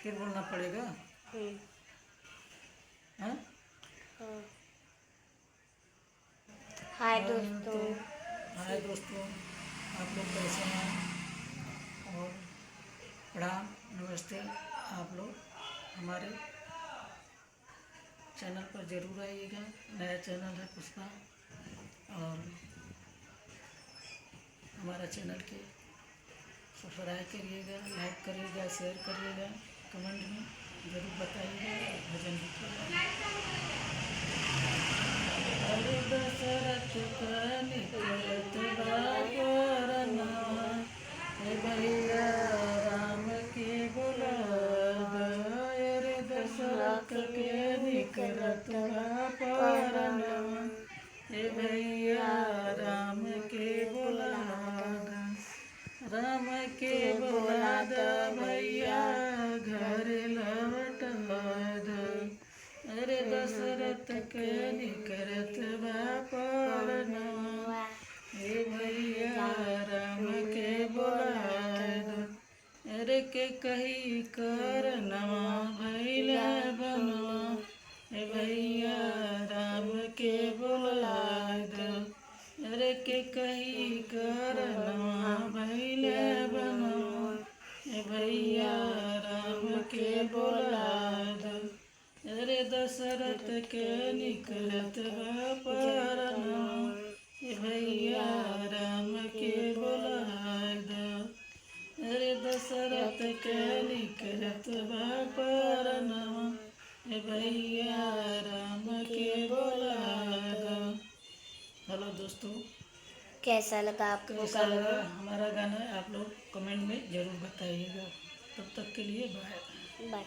फिर बोलना पड़ेगा। हाँ हाँ। हाय तो दोस्तों। हाय दोस्तों, आप लोग कैसे हैं? और प्रणाम, नमस्ते। आप लोग हमारे चैनल पर ज़रूर आइएगा। नया चैनल है पुष्पा, और हमारा चैनल के सब्सक्राइब करिएगा, लाइक करिएगा, शेयर करिएगा, कमेंट में ज़रूर बताइएगा, भजन भी करिएगा। अरे दशरथ कनि करत बाबरना, हे भैया राम के बुलाद। अरे दशरथ कनि करत बाबरना, हे भैया राम के बुलाद। राम के बुलाद भैया घर लौटाद। अरे दशरथ कनि करत बापरना, हे भैया राम के बुलाद। अरे के कही कर नवा भैल बनवा, हे भैया राम के बुलाद। अरे के कही कर नवा भैल बनवा, हे भैया राम के बुलाद। अरे दशरथ कनि करत बापरना, हे भैया राम के बुलाद। अरे दशरथ कनि करत बापरना, हे भैया राम के बुलाद। हेलो दोस्तों, कैसा लगा आपको कैसा लगा हमारा गाना? आप लोग कमेंट में ज़रूर बताइएगा। तब तक के लिए बाय। बाय।